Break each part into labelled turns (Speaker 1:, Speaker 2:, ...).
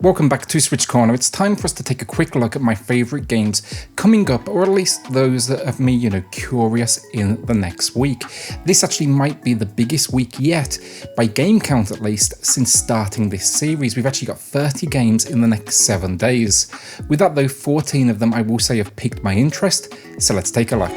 Speaker 1: Welcome back to SwitchCorner. It's time for us to take a quick look at my favourite games coming up, or at least those that have me, curious in the next week. This actually might be the biggest week yet, by game count at least, since starting this series. We've actually got 30 games in the next 7 days. With that though, 14 of them I will say have piqued my interest, so let's take a look.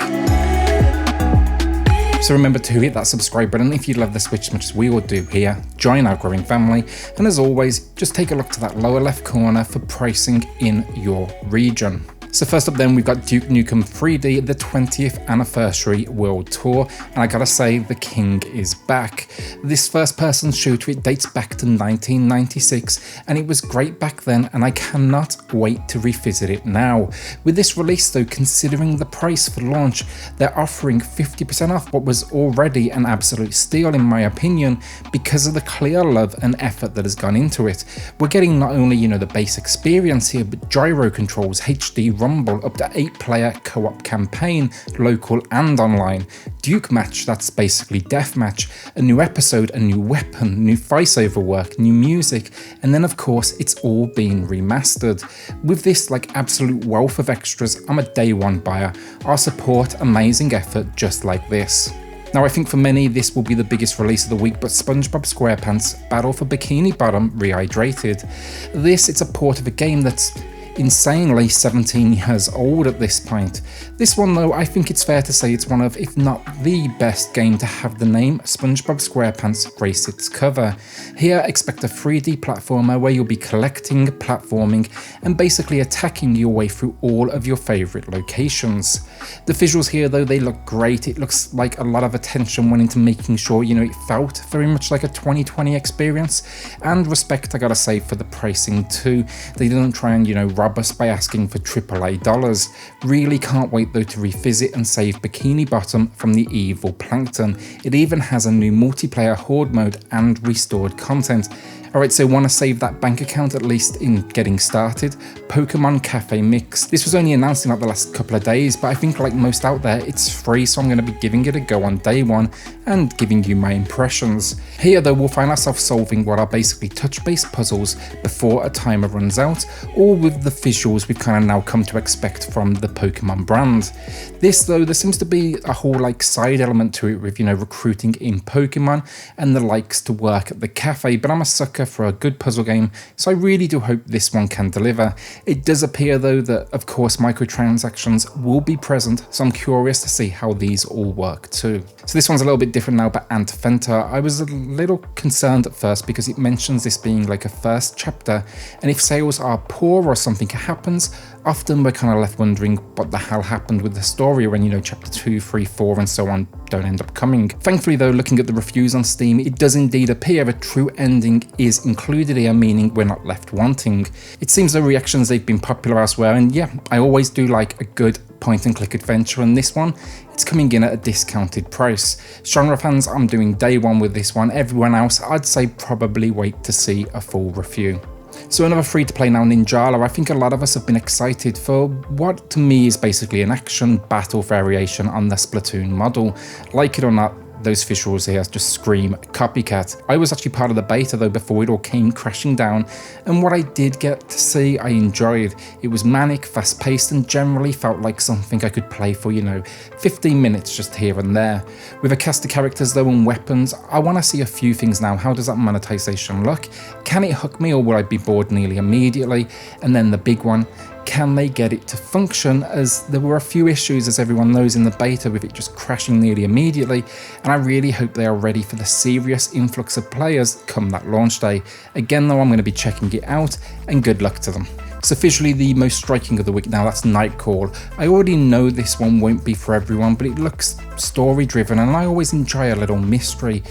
Speaker 1: So remember to hit that subscribe button if you love the Switch as much as we all do here, join our growing family, and as always, just take a look to that lower left corner for pricing in your region. So first up then, we've got Duke Nukem 3D, the 20th anniversary world tour, and I gotta say, the king is back. This first person shooter, it dates back to 1996, and it was great back then, and I cannot wait to revisit it now. With this release though, considering the price for launch, they're offering 50% off what was already an absolute steal in my opinion, because of the clear love and effort that has gone into it. We're getting not only, the base experience here, but gyro controls, HD Rumble, up to 8-player co-op campaign, local and online, Duke match, that's basically deathmatch, a new episode, a new weapon, new voiceover work, new music, and then of course it's all been remastered. With this absolute wealth of extras, I'm a day one buyer. I'll support amazing effort just like this. Now I think for many this will be the biggest release of the week, but SpongeBob SquarePants Battle for Bikini Bottom Rehydrated. It's a port of a game that's insanely 17 years old at this point. This one though, I think it's fair to say it's one of, if not the best game to have the name SpongeBob SquarePants grace its cover. Here expect a 3D platformer where you'll be collecting, platforming, and basically attacking your way through all of your favourite locations. The visuals here though, they look great. It looks like a lot of attention went into making sure, it felt very much like a 2020 experience, and respect I gotta say for the pricing too. They didn't try and, rob us by asking for AAA dollars. Really can't wait though to revisit and save Bikini Bottom from the evil plankton. It even has a new multiplayer horde mode and restored content. Alright, so want to save that bank account at least in getting started? Pokemon Cafe Mix. This was only announced in the last couple of days, but I think like most out there, it's free, so I'm going to be giving it a go on day one and giving you my impressions. Here though, we'll find ourselves solving what are basically touch-based puzzles before a timer runs out, all with the visuals we've kind of now come to expect from the Pokemon brand. This though, there seems to be a whole side element to it with, recruiting in Pokemon and the likes to work at the cafe, but I'm a sucker for a good puzzle game, so I really do hope this one can deliver. It does appear though that of course microtransactions will be present, so I'm curious to see how these all work too. So this one's a little bit different now, but ANTVENTOR, I was a little concerned at first because it mentions this being a first chapter, and if sales are poor or something happens, often we're kind of left wondering what the hell happened with the story when, chapter 2, 3, 4 and so on don't end up coming. Thankfully though, looking at the reviews on Steam, it does indeed appear a true ending is included here, meaning we're not left wanting. It seems the reactions they've been popular elsewhere, and yeah, I always do like a good point and click adventure, and this one, it's coming in at a discounted price. Genre fans, I'm doing day one with this one. Everyone else, I'd say probably wait to see a full review. So another free-to-play now, NINJALA. I think a lot of us have been excited for what to me is basically an action battle variation on the Splatoon model. Like it or not, those visuals here just scream copycat. I was actually part of the beta though before it all came crashing down, and what I did get to see I enjoyed. It was manic, fast paced, and generally felt like something I could play for 15 minutes just here and there. With a cast of characters though and weapons, I want to see a few things now. How does that monetization look? Can it hook me, or will I be bored nearly immediately? And then the big one, can they get it to function, as there were a few issues, as everyone knows, in the beta with it just crashing nearly immediately, and I really hope they are ready for the serious influx of players come that launch day. Again though, I'm going to be checking it out, and good luck to them. So officially the most striking of the week now, that's Nightcall. I already know this one won't be for everyone, but it looks story driven and I always enjoy a little mystery.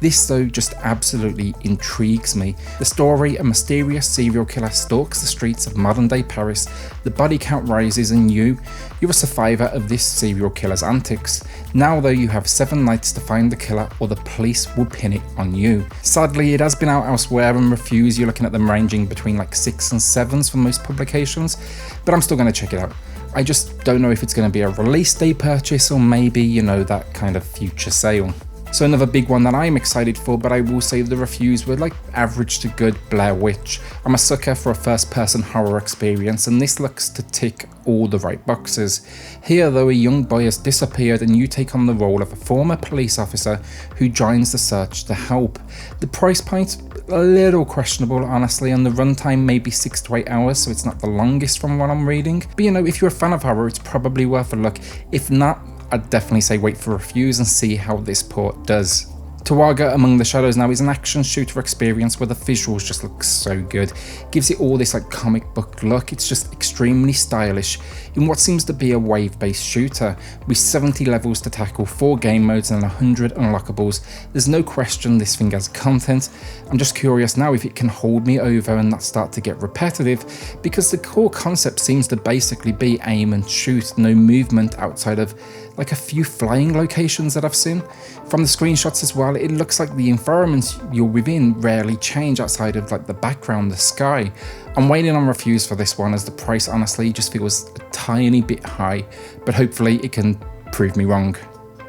Speaker 1: This though just absolutely intrigues me. The story, a mysterious serial killer stalks the streets of modern day Paris, the body count rises and you're a survivor of this serial killer's antics. Now though, you have 7 nights to find the killer or the police will pin it on you. Sadly, it has been out elsewhere and reviews, you're looking at them ranging between 6 and 7s for most publications, but I'm still going to check it out. I just don't know if it's going to be a release day purchase or maybe, that kind of future sale. So another big one that I'm excited for, but I will say the reviews were like average to good Blair Witch. I'm a sucker for a first-person horror experience, and this looks to tick all the right boxes. Here though, a young boy has disappeared and you take on the role of a former police officer who joins the search to help. The price point, a little questionable honestly, and the runtime may be 6 to 8 hours, so it's not the longest from what I'm reading. But you know, if you're a fan of horror, it's probably worth a look. If not, I'd definitely say wait for reviews and see how this port does. TOWAGA Among the Shadows now is an action shooter experience where the visuals just look so good. Gives it all this like comic book look. It's just extremely stylish in what seems to be a wave-based shooter. With 70 levels to tackle, 4 game modes and 100 unlockables, there's no question this thing has content. I'm just curious now if it can hold me over and not start to get repetitive, because the core concept seems to basically be aim and shoot, no movement outside of like a few flying locations that I've seen. From the screenshots as well, it looks like the environments you're within rarely change outside of like the background, the sky. I'm waiting on reviews for this one as the price honestly just feels a tiny bit high, but hopefully it can prove me wrong.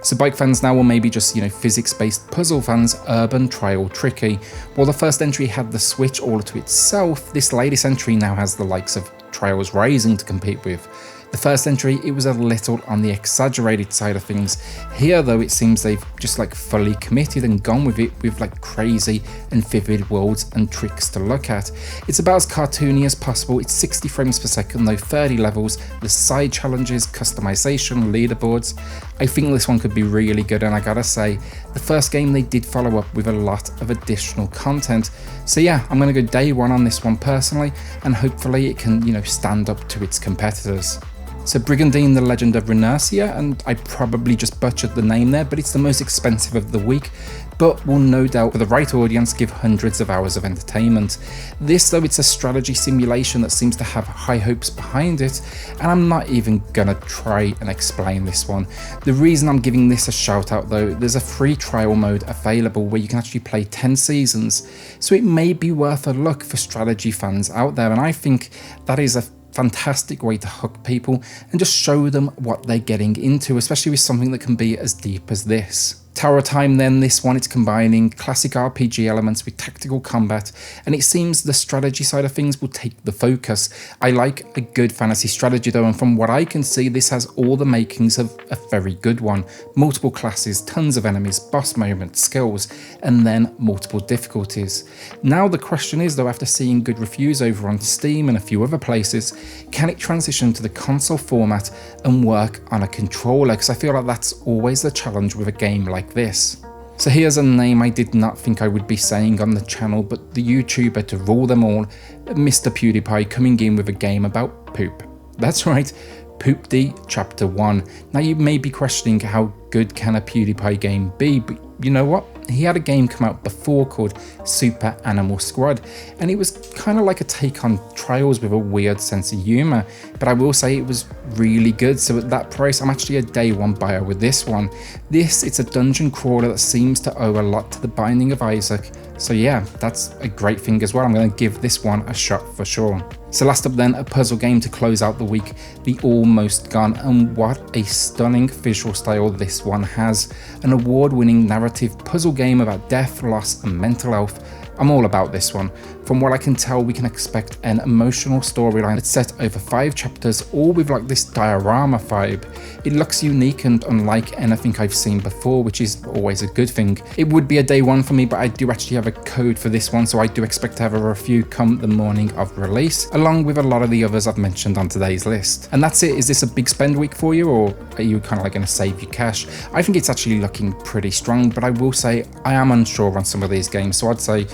Speaker 1: So bike fans now will maybe just, you know, physics-based puzzle fans, urban, trial, tricky. While the first entry had the Switch all to itself, this latest entry now has the likes of Trials Rising to compete with. The first entry, it was a little on the exaggerated side of things. Here though, it seems they've just like fully committed and gone with it with like crazy and vivid worlds and tricks to look at. It's about as cartoony as possible. It's 60 frames per second though, 30 levels, there's side challenges, customization, leaderboards. I think this one could be really good, and I gotta say, the first game they did follow up with a lot of additional content. So yeah, I'm gonna go day one on this one personally, and hopefully it can, you know, stand up to its competitors. So Brigandine, the Legend of Renercia, and I probably just butchered the name there, but it's the most expensive of the week, but will no doubt for the right audience give hundreds of hours of entertainment. This though, it's a strategy simulation that seems to have high hopes behind it, and I'm not even gonna try and explain this one. The reason I'm giving this a shout out though, there's a free trial mode available where you can actually play 10 seasons, so it may be worth a look for strategy fans out there, and I think that is a fantastic way to hook people and just show them what they're getting into, especially with something that can be as deep as this. Tower of Time then, this one, it's combining classic RPG elements with tactical combat, and it seems the strategy side of things will take the focus. I like a good fantasy strategy though, and from what I can see, this has all the makings of a very good one. Multiple classes, tons of enemies, boss moments, skills, and then multiple difficulties. Now the question is though, after seeing good reviews over on Steam and a few other places, can it transition to the console format and work on a controller? Because I feel like that's always the challenge with a game like this. So here's a name I did not think I would be saying on the channel, but the YouTuber to rule them all, Mr. PewDiePie, coming in with a game about poop. That's right, Poop D Chapter 1. Now you may be questioning how good can a PewDiePie game be, but you know what? He had a game come out before called Super Animal Squad, and it was kind of like a take on Trials with a weird sense of humour, but I will say it was really good. So at that price, I'm actually a day one buyer with this one. It's a dungeon crawler that seems to owe a lot to The Binding of Isaac, so yeah, that's a great thing as well. I'm going to give this one a shot for sure. So last up then, a puzzle game to close out the week, The Almost Gone, and what a stunning visual style this one has. An award-winning narrative puzzle game about death, loss and mental health. I'm all about this one. From what I can tell, we can expect an emotional storyline that's set over 5 chapters, all with like this diorama vibe. It looks unique and unlike anything I've seen before, which is always a good thing. It would be a day one for me, but I do actually have a code for this one, so I do expect to have a review come the morning of release, along with a lot of the others I've mentioned on today's list. And that's it. Is this a big spend week for you, or are you kind of like going to save your cash? I think it's actually looking pretty strong, but I will say I am unsure on some of these games, so I'd say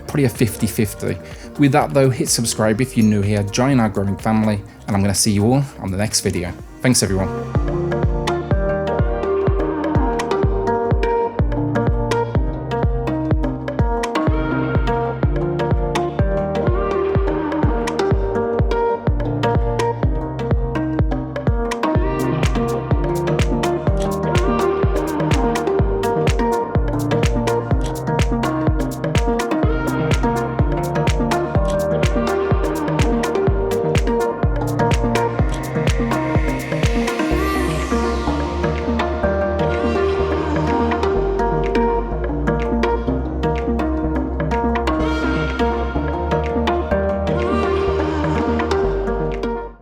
Speaker 1: probably a 50-50. With that though, hit subscribe if you're new here, join our growing family, and I'm going to see you all on the next video. Thanks everyone.